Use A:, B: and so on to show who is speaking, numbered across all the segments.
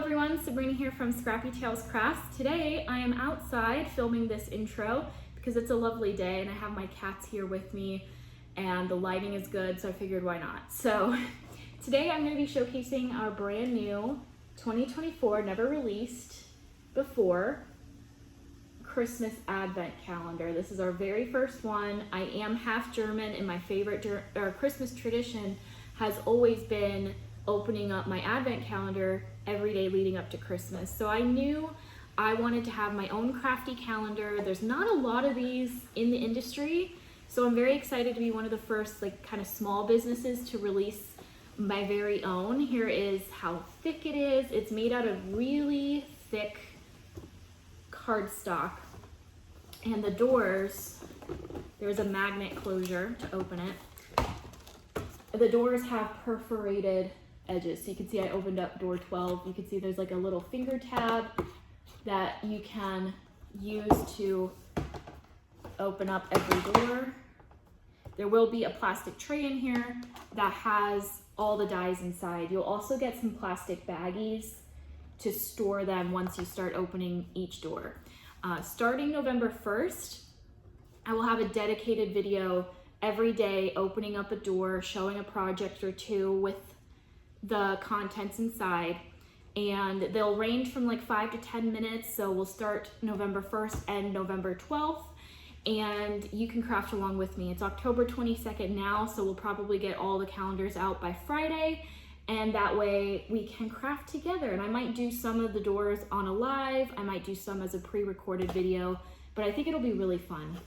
A: everyone, Sabrina here from Scrappy Tales Crafts. Today I am outside filming this intro because it's a lovely day and I have my cats here with me and the lighting is good, so I figured why not. So today I'm going to be showcasing our brand new 2024, never released before, Christmas Advent calendar. This is our very first one. I am half German and my favorite Christmas tradition has always been opening up my Advent calendar every day leading up to Christmas. So I knew I wanted to have my own crafty calendar. There's not a lot of these in the industry, so I'm very excited to be one of the first kind of small businesses to release my very own. Here is how thick it is. It's made out of really thick cardstock, and the doors, there's a magnet closure to open it. The doors have perforated edges. So you can see I opened up door 12. You can see there's like a little finger tab that you can use to open up every door. There will be a plastic tray in here that has all the dies inside. You'll also get some plastic baggies to store them once you start opening each door. Starting November 1st, I will have a dedicated video every day opening up a door, showing a project or two with the contents inside, and they'll range from like 5 to 10 minutes. So we'll start November 1st and November 12th, and you can craft along with me. It's October 22nd now, so we'll probably get all the calendars out by Friday, and that way we can craft together. And I might do some of the doors on a live, I might do some as a pre-recorded video, but I think it'll be really fun.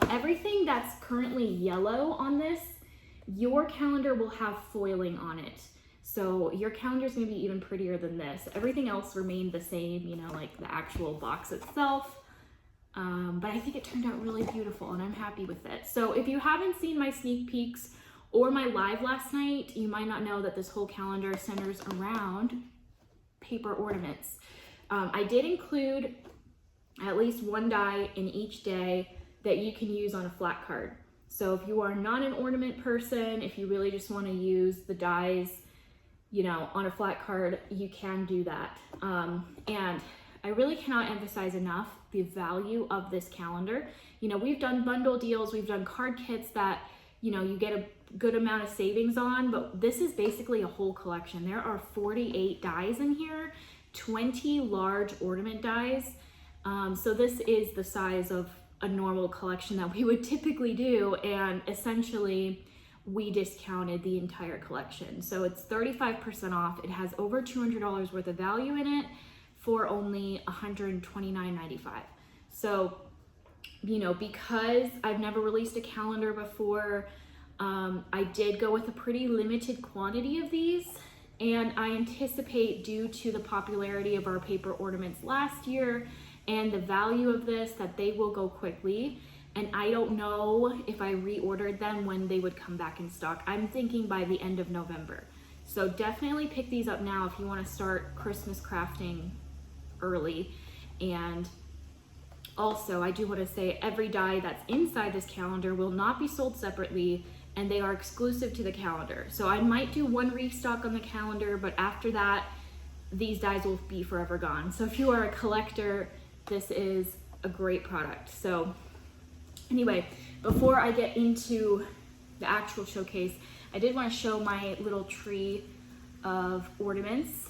A: Everything that's currently yellow on this, your calendar will have foiling on it. So your calendar is going to be even prettier than this. Everything else remained the same, you know, like the actual box itself. But I think it turned out really beautiful and I'm happy with it. So if you haven't seen my sneak peeks or my live last night, you might not know that this whole calendar centers around paper ornaments. I did include at least one die in each day that you can use on a flat card. So if you are not an ornament person, if you really just want to use the dies, you know, on a flat card, you can do that. And I really cannot emphasize enough the value of this calendar. You know, we've done bundle deals, we've done card kits that, you know, you get a good amount of savings on, but this is basically a whole collection. There are 48 dies in here, 20 large ornament dies. So this is the size of a normal collection that we would typically do, and essentially we discounted the entire collection. So it's 35% off. It has over $200 worth of value in it for only $129.95. So, you know, because I've never released a calendar before, I did go with a pretty limited quantity of these, and I anticipate, due to the popularity of our paper ornaments last year and the value of this, that they will go quickly. And I don't know if I reordered them when they would come back in stock. I'm thinking by the end of November. So definitely pick these up now if you want to start Christmas crafting early. And also, I do want to say every die that's inside this calendar will not be sold separately, and they are exclusive to the calendar. So I might do one restock on the calendar, but after that, these dies will be forever gone. So if you are a collector, this is a great product. So anyway, before I get into the actual showcase, I did want to show my little tree of ornaments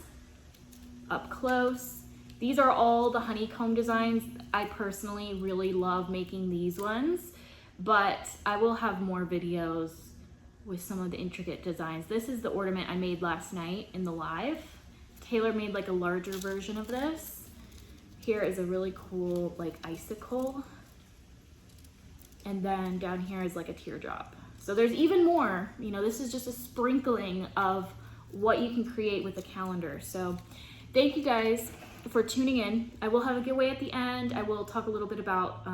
A: up close. These are all the honeycomb designs. I personally really love making these ones, but I will have more videos with some of the intricate designs. This is the ornament I made last night in the live. Taylor made like a larger version of this. Here is a really cool like icicle. And then down here is like a teardrop. So there's even more. You know, this is just a sprinkling of what you can create with a calendar. So thank you guys for tuning in. I will have a giveaway at the end. I will talk a little bit about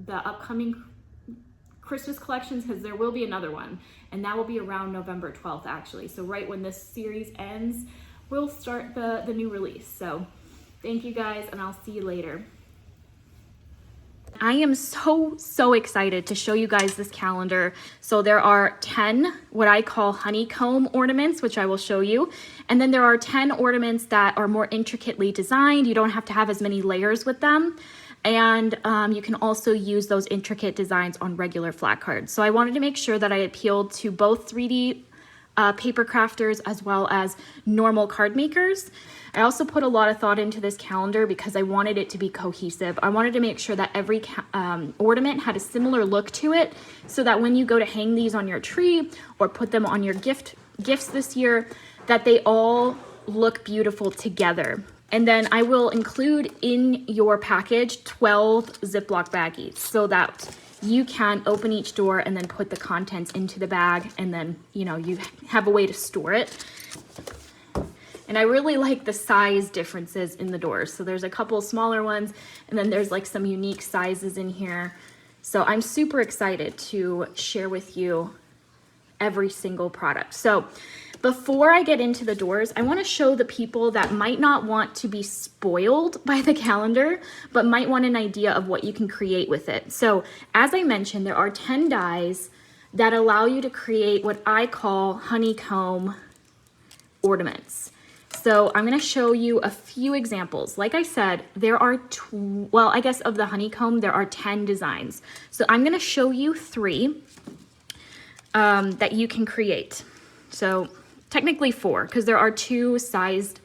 A: the upcoming Christmas collections, because there will be another one, and that will be around November 12th actually. So right when this series ends, we'll start the new release. So thank you guys, and I'll see you later. I am so excited to show you guys this calendar. So there are 10 what I call honeycomb ornaments, which I will show you. And then there are 10 ornaments that are more intricately designed. You don't have to have as many layers with them. And you can also use those intricate designs on regular flat cards. So I wanted to make sure that I appealed to both 3D paper crafters as well as normal card makers. I also put a lot of thought into this calendar because I wanted it to be cohesive. I wanted to make sure that every ornament had a similar look to it, so that when you go to hang these on your tree or put them on your gifts this year, that they all look beautiful together. And then I will include in your package 12 Ziploc baggies so that you can open each door and then put the contents into the bag, and then, you know, you have a way to store it. And I really like the size differences in the doors. So there's a couple smaller ones, and then there's like some unique sizes in here. So I'm super excited to share with you every single product. So before I get into the doors, I want to show the people that might not want to be spoiled by the calendar, but might want an idea of what you can create with it. So as I mentioned, there are 10 dies that allow you to create what I call honeycomb ornaments. So I'm going to show you a few examples. Like I said, there are, well, I guess of the honeycomb, there are 10 designs. So I'm going to show you 3 that you can create. So technically 4, because there are 2 sized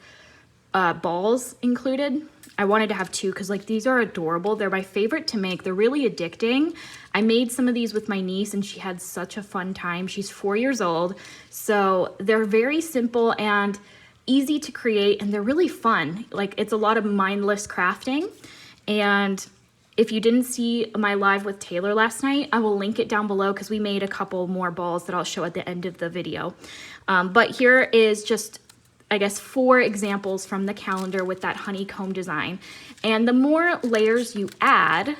A: balls included. I wanted to have 2 because like these are adorable. They're my favorite to make. They're really addicting. I made some of these with my niece and she had such a fun time. She's 4 years old. So they're very simple and easy to create, and they're really fun. Like, it's a lot of mindless crafting. And if you didn't see my live with Taylor last night, I will link it down below because we made a couple more balls that I'll show at the end of the video. But here is just, I guess, 4 examples from the calendar with that honeycomb design. And the more layers you add,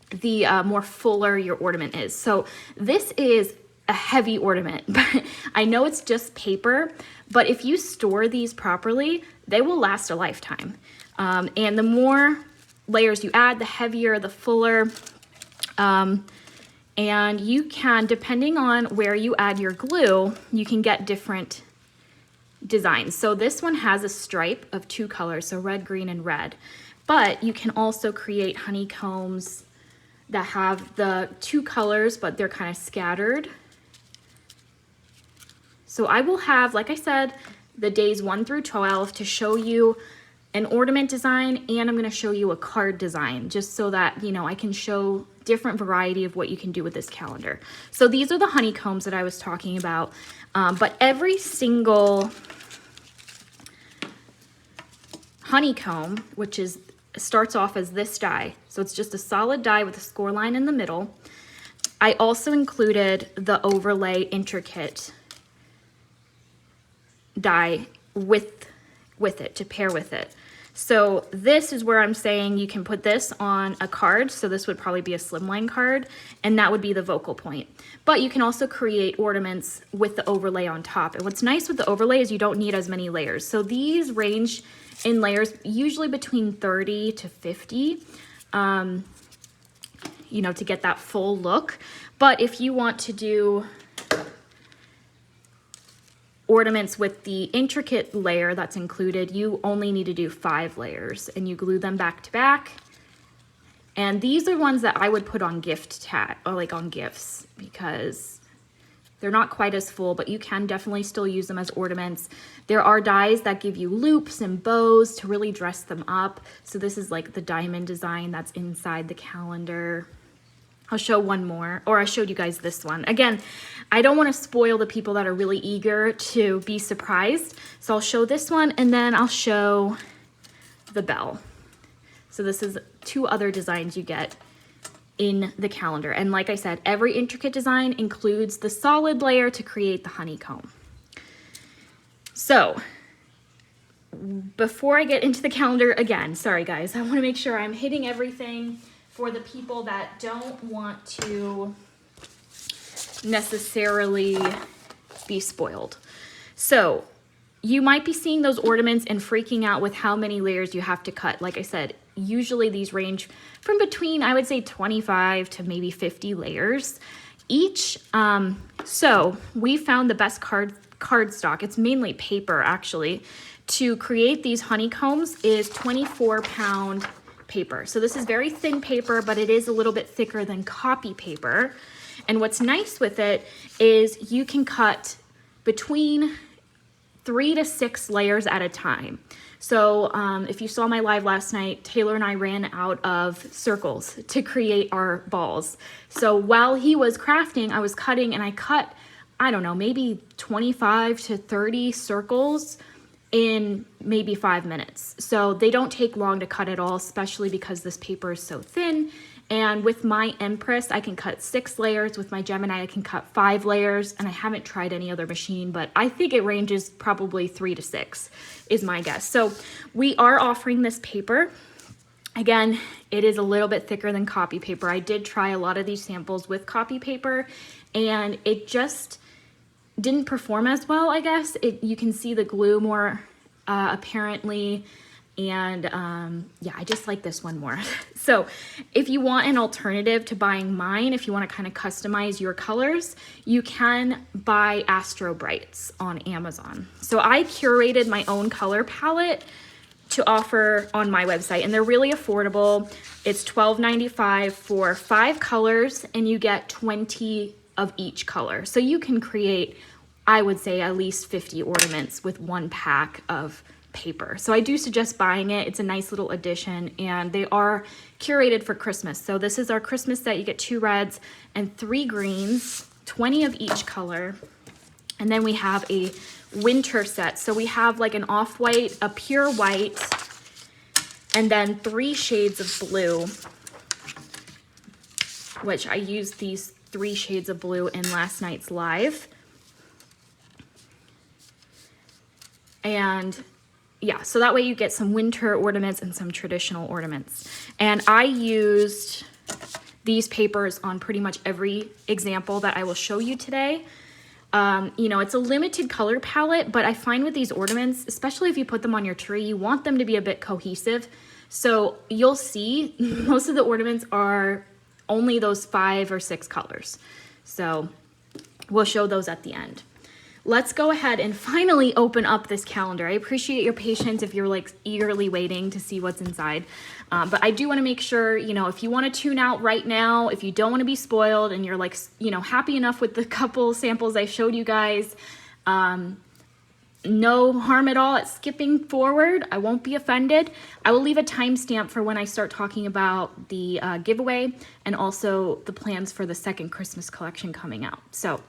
A: the more fuller your ornament is. So this is a heavy ornament, but I know it's just paper, but if you store these properly, they will last a lifetime. And the more layers you add, the heavier, the fuller. And you can, depending on where you add your glue, you can get different designs. So this one has a stripe of 2 colors, so red, green, and red. But you can also create honeycombs that have the 2 colors, but they're kind of scattered. So I will have, like I said, the days 1 through 12 to show you an ornament design, and I'm going to show you a card design, just so that, you know, I can show different variety of what you can do with this calendar. So these are the honeycombs that I was talking about, but every single honeycomb, which starts off as this die, so it's just a solid die with a score line in the middle. I also included the overlay intricate die with it to pair with it. So this is where I'm saying you can put this on a card. So this would probably be a slimline card, and that would be the focal point. But you can also create ornaments with the overlay on top. And what's nice with the overlay is you don't need as many layers. So these range in layers usually between 30 to 50, you know, to get that full look. But if you want to do ornaments with the intricate layer that's included, you only need to do 5 layers, and you glue them back to back. And these are ones that I would put on gift tag, or like on gifts, because they're not quite as full, but you can definitely still use them as ornaments. There are dies that give you loops and bows to really dress them up. So this is like the diamond design that's inside the calendar. I'll show one more, or I showed you guys this one. Again, I don't want to spoil the people that are really eager to be surprised. So I'll show this one, and then I'll show the bell. So this is 2 other designs you get in the calendar. And like I said, every intricate design includes the solid layer to create the honeycomb. So before I get into the calendar, again, sorry guys, I want to make sure I'm hitting everything for the people that don't want to necessarily be spoiled. So you might be seeing those ornaments and freaking out with how many layers you have to cut. Like I said, Usually these range from between, I would say 25 to maybe 50 layers each. So we found the best cardstock, it's mainly paper actually, to create these honeycombs is 24-pound paper. So this is very thin paper, but it is a little bit thicker than copy paper. And what's nice with it is you can cut between 3 to 6 layers at a time. So if you saw my live last night, Taylor and I ran out of circles to create our balls. So while he was crafting, I was cutting, and I cut, I don't know, maybe 25 to 30 circles in maybe 5 minutes. So they don't take long to cut at all, especially because this paper is so thin. And with my Empress, I can cut 6 layers. With my Gemini, I can cut 5 layers. And I haven't tried any other machine, but I think it ranges probably 3 to 6 is my guess. So we are offering this paper. Again, it is a little bit thicker than copy paper. I did try a lot of these samples with copy paper, and it just didn't perform as well, I guess. You can see the glue more apparently. And yeah, I just like this one more. So if you want an alternative to buying mine, if you want to kind of customize your colors, you can buy Astro Brights on Amazon. So I curated my own color palette to offer on my website, and they're really affordable. It's $12.95 for 5 colors, and you get 20 of each color. So you can create, I would say, at least 50 ornaments with 1 pack of paper. So I do suggest buying it. It's a nice little addition, and they are curated for Christmas. So this is our Christmas set. You get 2 reds and 3 greens, 20 of each color. And then we have a winter set. So we have like an off-white, a pure white, and then 3 shades of blue, which I used these 3 shades of blue in last night's live. And yeah, so that way you get some winter ornaments and some traditional ornaments. And I used these papers on pretty much every example that I will show you today. You know, it's a limited color palette, but I find with these ornaments, especially if you put them on your tree, you want them to be a bit cohesive. So you'll see most of the ornaments are only those 5 or 6 colors. So we'll show those at the end. Let's go ahead and finally open up this calendar. I appreciate your patience if you're like eagerly waiting to see what's inside. But I do want to make sure, you know, if you want to tune out right now, if you don't want to be spoiled and you're like, you know, happy enough with the couple samples I showed you guys, no harm at all at skipping forward. I won't be offended. I will leave a timestamp for when I start talking about the giveaway and also the plans for the second Christmas collection coming out. So,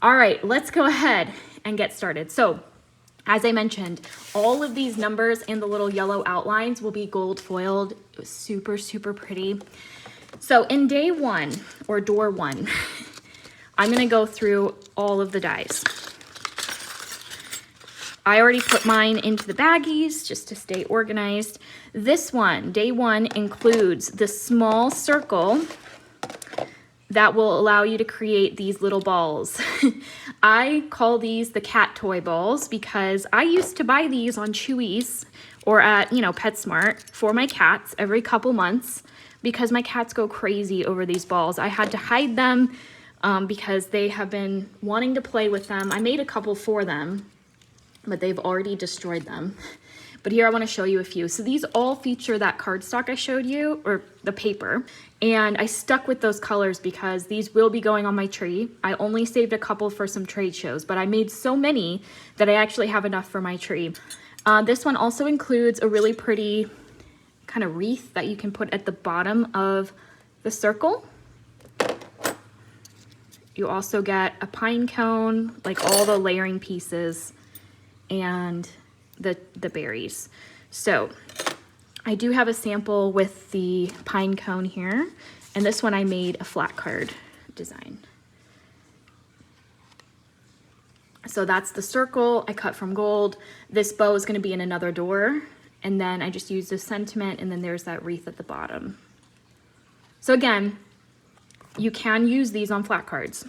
A: all right, let's go ahead and get started. So, as I mentioned, all of these numbers and the little yellow outlines will be gold foiled. It was super, super pretty. So in day 1, or door 1, I'm gonna go through all of the dies. I already put mine into the baggies just to stay organized. This one, day 1, includes the small circle that will allow you to create these little balls. I call these the cat toy balls because I used to buy these on Chewy's or at, you know, PetSmart for my cats every couple months because my cats go crazy over these balls. I had to hide them because they have been wanting to play with them. I made a couple for them, but they've already destroyed them. But here I want to show you a few. So these all feature that cardstock I showed you, or the paper. And I stuck with those colors because these will be going on my tree. I only saved a couple for some trade shows, but I made so many that I actually have enough for my tree. This one also includes a really pretty kind of wreath that you can put at the bottom of the circle. You also get a pine cone, like all the layering pieces, and the berries. So I do have a sample with the pine cone here, and this one I made a flat card design. So that's the circle I cut from gold. This bow is going to be in another door, and then I just used a sentiment, and then there's that wreath at the bottom. So again, you can use these on flat cards.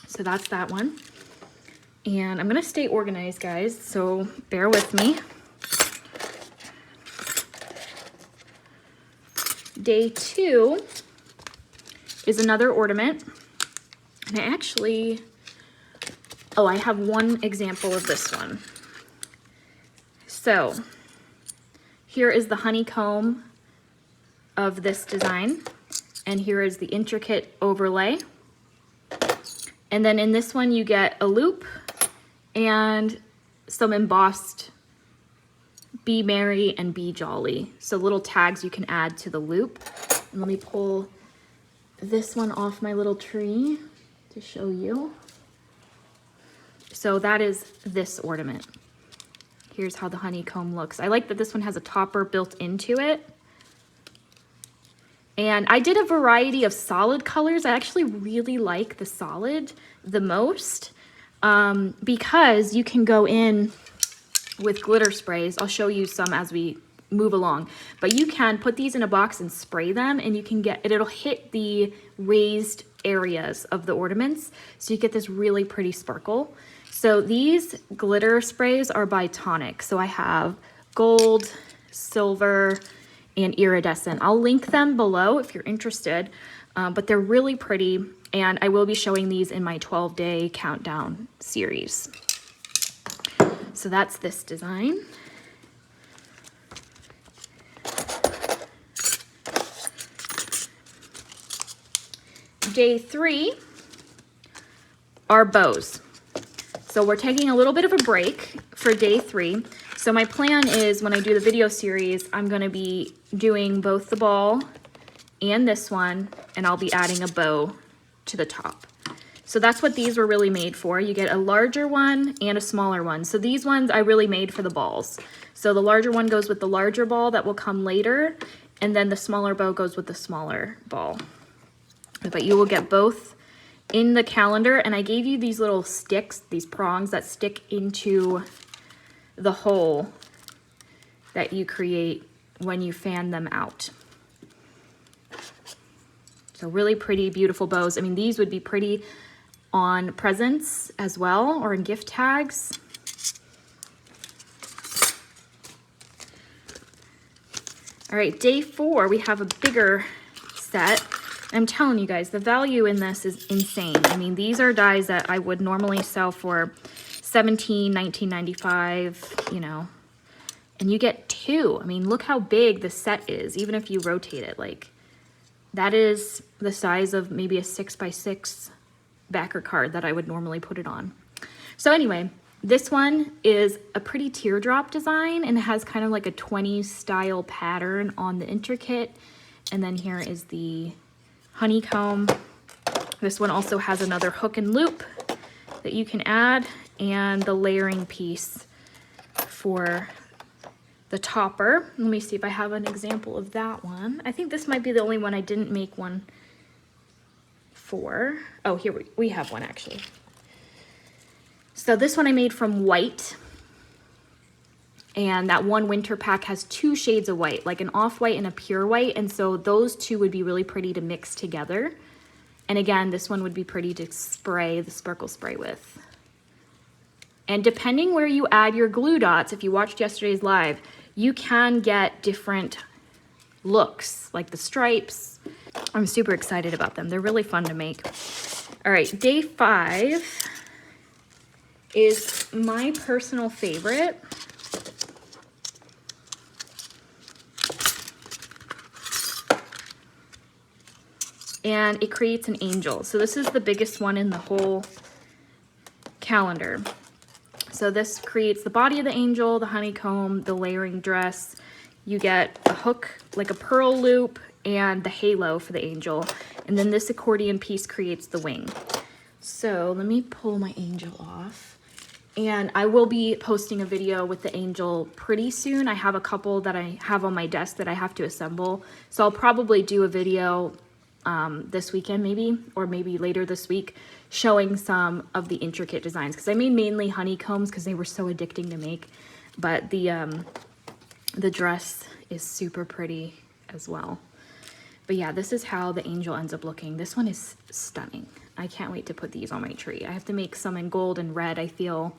A: So that's that one. And I'm gonna stay organized, guys, so bear with me. Day 2 is another ornament. And I actually, oh, I have one example of this one. So here is the honeycomb of this design. And here is the intricate overlay. And then in this one you get a loop and some embossed Be Merry and Be Jolly. So little tags you can add to the loop. And let me pull this one off my little tree to show you. So that is this ornament. Here's how the honeycomb looks. I like that this one has a topper built into it. And I did a variety of solid colors. I actually really like the solid the most because you can go in with glitter sprays. I'll show you some as we move along. But you can put these in a box and spray them, and you can get, it'll hit the raised areas of the ornaments. So you get this really pretty sparkle. So these glitter sprays are by Tonic. So I have gold, silver, and iridescent. I'll link them below if you're interested, but they're really pretty, and I will be showing these in my 12-day countdown series. So that's this design. Day 3 are bows. So we're taking a little bit of a break for day 3. So my plan is when I do the video series, I'm going to be doing both the ball and this one, and I'll be adding a bow to the top. So that's what these were really made for. You get a larger one and a smaller one. So these ones I really made for the balls. So the larger one goes with the larger ball that will come later, and then the smaller bow goes with the smaller ball. But you will get both in the calendar, and I gave you these little sticks, these prongs that stick into the hole that you create when you fan them out. So really pretty, beautiful bows. I mean, these would be pretty on presents as well, or in gift tags. All right, day 4, we have a bigger set. I'm telling you guys, the value in this is insane. I mean, these are dies that I would normally sell for $17, $19.95, you know, and you get 2. I mean, look how big the set is, even if you rotate it. Like, that is the size of maybe a 6x6 backer card that I would normally put it on. So anyway, this one is a pretty teardrop design, and it has kind of like a 20s style pattern on the intricate. And then here is the honeycomb. This one also has another hook and loop that you can add, and the layering piece for the topper. Let me see if I have an example of that one. I think this might be the only one I didn't make one for. Oh, here we have one actually. So this one I made from white, and that one winter pack has 2 shades of white, like an off-white and a pure white, and so those 2 would be really pretty to mix together. And again, this one would be pretty to spray the sparkle spray with. And depending where you add your glue dots, if you watched yesterday's live, you can get different looks, like the stripes. I'm super excited about them. They're really fun to make. All right, day 5 is my personal favorite. And it creates an angel. So this is the biggest one in the whole calendar. So this creates the body of the angel, the honeycomb, the layering dress. You get a hook, like a pearl loop, and the halo for the angel. And then this accordion piece creates the wing. So let me pull my angel off. And I will be posting a video with the angel pretty soon. I have a couple that I have on my desk that I have to assemble. So I'll probably do a video this weekend maybe, or maybe later this week, showing some of the intricate designs, because I made mainly honeycombs because they were so addicting to make, but the dress is super pretty as well. But yeah, this is how the angel ends up looking. This one is stunning. I can't wait to put these on my tree. I have to make some in gold and red, I feel.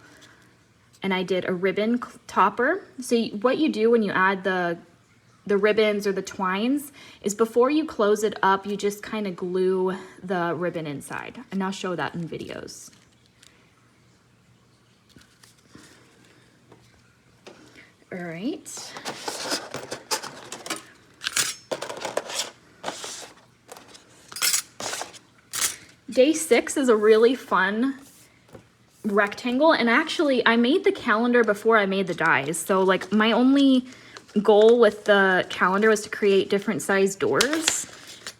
A: And I did a ribbon topper. So what you do when you add the the ribbons or the twines is before you close it up, you just kind of glue the ribbon inside. And I'll show that in videos. All right. Day 6 is a really fun rectangle, and actually I made the calendar before I made the dies. So like my only goal with the calendar was to create different size doors,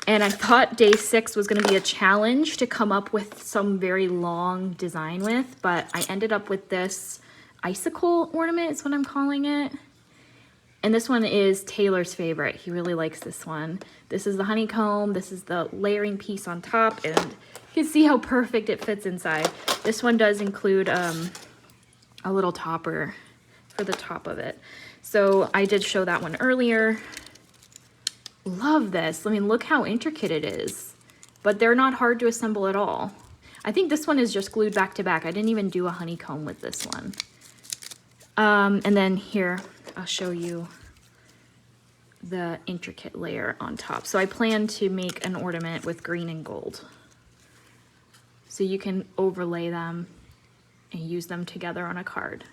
A: and I thought day 6 was going to be a challenge to come up with some very long design with, but I ended up with this icicle ornament is what I'm calling it. And this one is Taylor's favorite. He really likes this one. This is the honeycomb, this is the layering piece on top, and you can see how perfect it fits inside. This one does include a little topper for the top of it. So I did show that one earlier. Love this. I mean, look how intricate it is. But they're not hard to assemble at all. I think this one is just glued back to back. I didn't even do a honeycomb with this one. And then here, I'll show you the intricate layer on top. So I plan to make an ornament with green and gold. So you can overlay them and use them together on a card.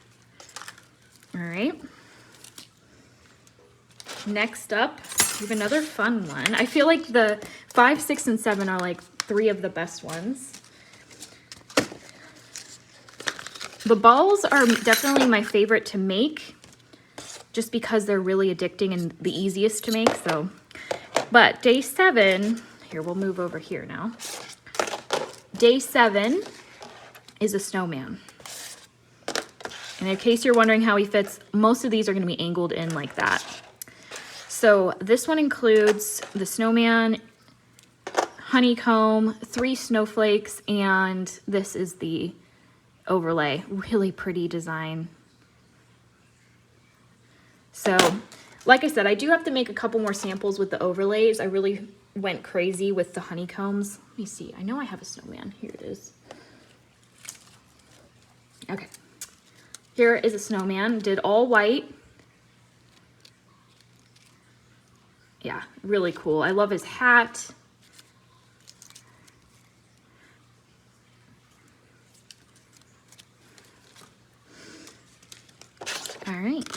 A: All right. Next up, we have another fun one. I feel like the 5, 6, and 7 are like 3 of the best ones. The balls are definitely my favorite to make, just because they're really addicting and the easiest to make. So, but day 7, here, we'll move over here now. Day 7 is a snowman. And in case you're wondering how he fits, most of these are going to be angled in like that. So this one includes the snowman, honeycomb, 3 snowflakes, and this is the overlay. Really pretty design. So, like I said, I do have to make a couple more samples with the overlays. I really went crazy with the honeycombs. Let me see. I know I have a snowman. Here it is. Okay. Here is a snowman. Did all white. Yeah, really cool. I love his hat. All right.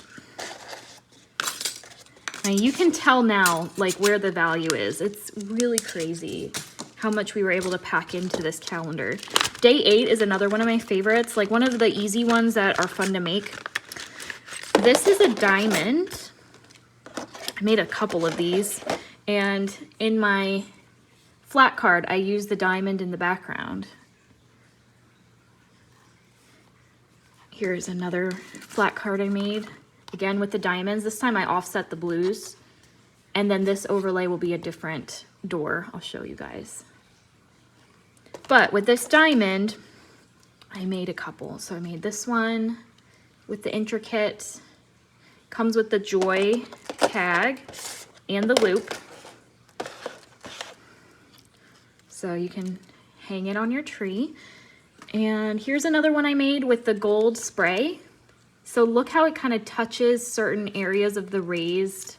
A: Now you can tell now, like, where the value is. It's really crazy how much we were able to pack into this calendar. Day 8 is another one of my favorites, like one of the easy ones that are fun to make. This is a diamond. I made a couple of these, and in my flat card, I used the diamond in the background. Here's another flat card I made, again with the diamonds. This time I offset the blues, and then this overlay will be a different door. I'll show you guys. But with this diamond, I made a couple. So I made this one with the intricate, comes with the joy tag and the loop. So you can hang it on your tree. And here's another one I made with the gold spray. So look how it kind of touches certain areas of the raised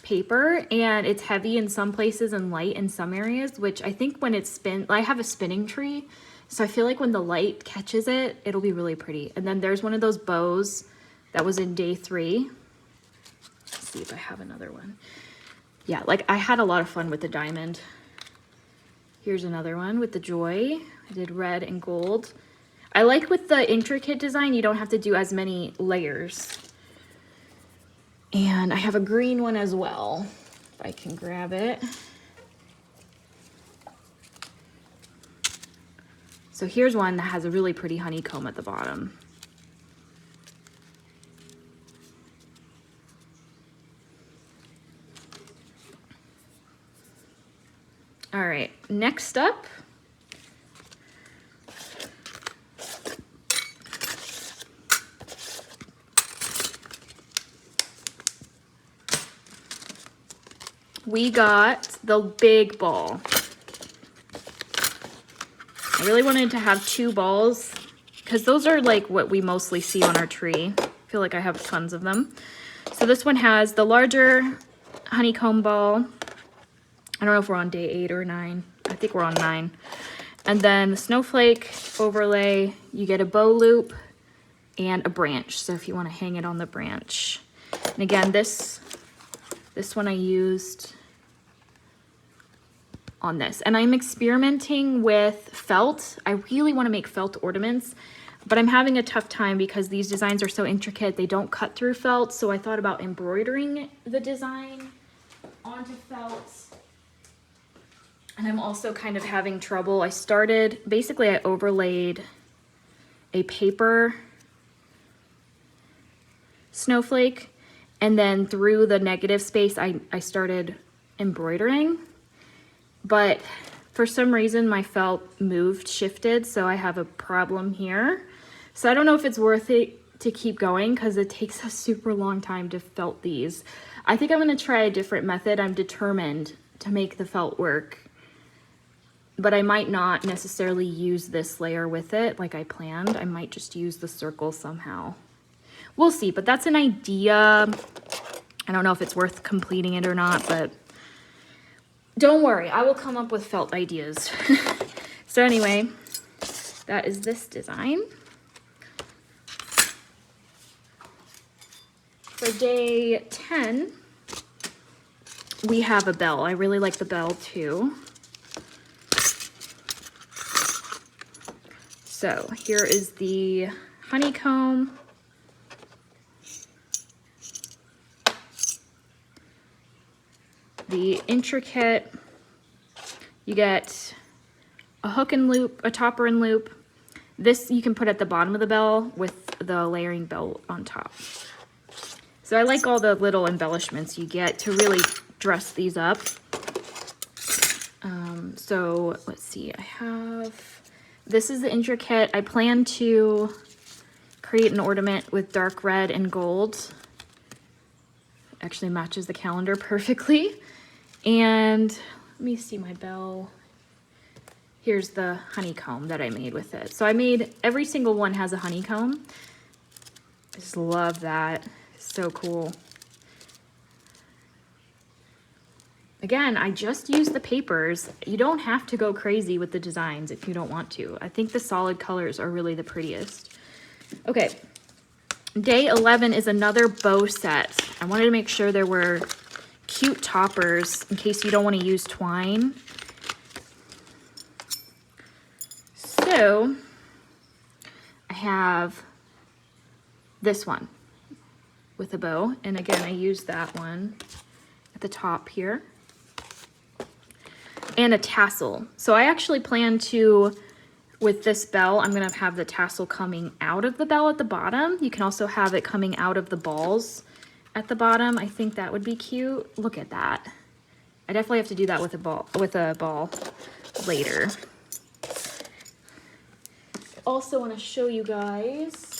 A: paper, and it's heavy in some places and light in some areas, which I think when it spins, I have a spinning tree, so I feel like when the light catches it, it'll be really pretty. And then there's one of those bows that was in day 3. Let's see if I have another one. Yeah, like I had a lot of fun with the diamond. Here's another one with the joy. I did red and gold. I like with the intricate design, you don't have to do as many layers. And I have a green one as well, if I can grab it. So here's one that has a really pretty honeycomb at the bottom. All right, next up, we got the big ball. I really wanted to have 2 balls because those are like what we mostly see on our tree. I feel like I have tons of them. So this one has the larger honeycomb ball. I don't know if we're on day 8 or 9. I think we're on 9. And then the snowflake overlay, you get a bow loop and a branch. So if you want to hang it on the branch. And again, this one I used on this. And I'm experimenting with felt. I really want to make felt ornaments, but I'm having a tough time because these designs are so intricate. They don't cut through felt. So I thought about embroidering the design onto felt. And I'm also kind of having trouble. I overlaid a paper snowflake, and then through the negative space, I started embroidering. But for some reason, my felt shifted, so I have a problem here. So I don't know if it's worth it to keep going because it takes a super long time to felt these. I think I'm gonna try a different method. I'm determined to make the felt work, but I might not necessarily use this layer with it like I planned. I might just use the circle somehow. We'll see, but that's an idea. I don't know if it's worth completing it or not, but don't worry, I will come up with felt ideas. So anyway, that is this design. For day 10, we have a bell. I really like the bell too. So here is the honeycomb. The intricate, you get a hook and loop, a topper and loop. This you can put at the bottom of the bell with the layering bell on top. So I like all the little embellishments you get to really dress these up. So let's see, this is the intricate. I plan to create an ornament with dark red and gold. Actually matches the calendar perfectly. And let me see my bell. Here's the honeycomb that I made with it. So I made, every single one has a honeycomb. I just love that. It's so cool. Again, I just used the papers. You don't have to go crazy with the designs if you don't want to. I think the solid colors are really the prettiest. Okay, day 11 is another bow set. I wanted to make sure there were cute toppers in case you don't want to use twine. So I have this one with a bow. And again, I used that one at the top here. And a tassel. So I actually plan to, with this bell, I'm gonna have the tassel coming out of the bell at the bottom. You can also have it coming out of the balls at the bottom. I think that would be cute. Look at that. I definitely have to do that with a ball later. I also want to show you guys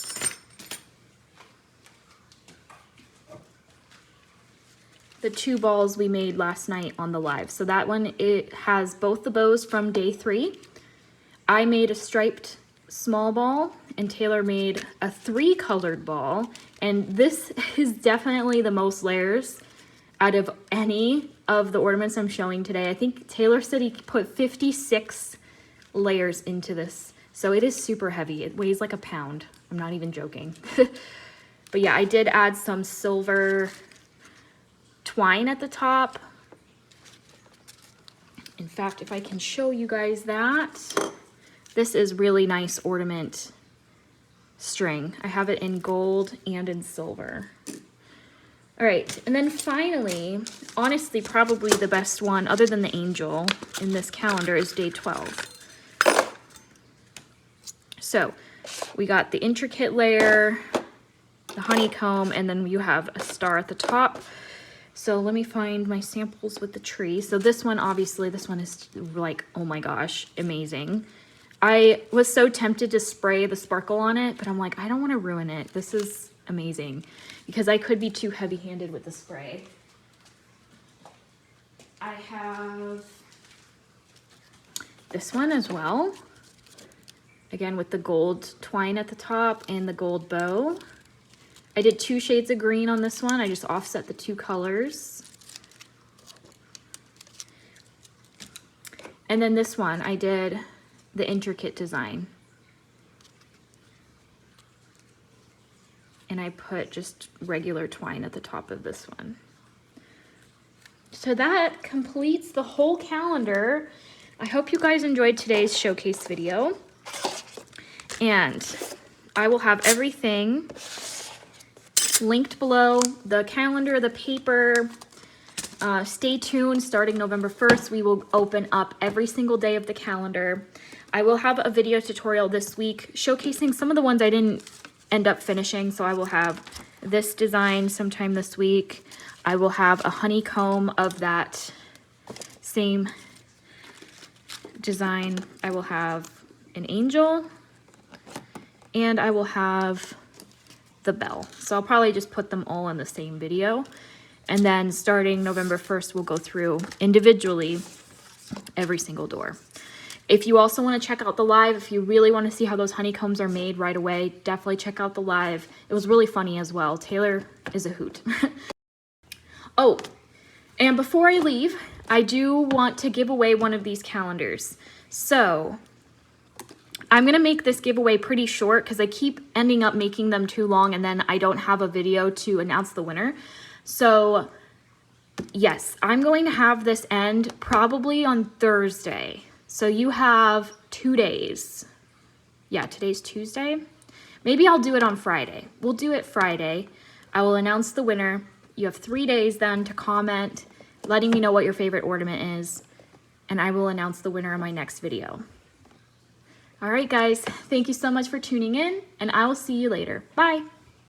A: the 2 balls we made last night on the live. So that one, it has both the bows from day 3. I made a striped small ball and Taylor made a 3-colored ball. And this is definitely the most layers out of any of the ornaments I'm showing today. I think Taylor said he put 56 layers into this. So it is super heavy. It weighs like a pound. I'm not even joking. But yeah, I did add some silver twine at the top. In fact, if I can show you guys that, this is really nice ornament string. I have it in gold and in silver. All right, and then finally, honestly, probably the best one other than the angel in this calendar is day 12. So we got the intricate layer, the honeycomb, and then you have a star at the top. So let me find my samples with the tree. So this one, obviously, this one is like, oh my gosh, amazing. I was so tempted to spray the sparkle on it, but I'm like, I don't want to ruin it. This is amazing because I could be too heavy-handed with the spray. I have this one as well. Again, with the gold twine at the top and the gold bow. I did 2 shades of green on this one. I just offset the 2 colors. And then this one, I did the intricate design. And I put just regular twine at the top of this one. So that completes the whole calendar. I hope you guys enjoyed today's showcase video. And I will have everything linked below, the calendar, the paper. Stay tuned. Starting November 1st, we will open up every single day of the calendar. I will have a video tutorial this week showcasing some of the ones I didn't end up finishing. So I will have this design sometime this week. I will have a honeycomb of that same design. I will have an angel, and I will have the bell. So I'll probably just put them all in the same video. And then starting November 1st, we'll go through individually every single door. If you also want to check out the live, if you really want to see how those honeycombs are made right away, definitely check out the live. It was really funny as well. Taylor is a hoot. Oh, and before I leave, I do want to give away one of these calendars. So I'm going to make this giveaway pretty short because I keep ending up making them too long and then I don't have a video to announce the winner. So yes, I'm going to have this end probably on Thursday. So you have 2 days. Yeah, today's Tuesday. Maybe I'll do it on Friday. We'll do it Friday. I will announce the winner. You have 3 days then to comment, letting me know what your favorite ornament is, and I will announce the winner in my next video. All right, guys, thank you so much for tuning in, and I will see you later. Bye.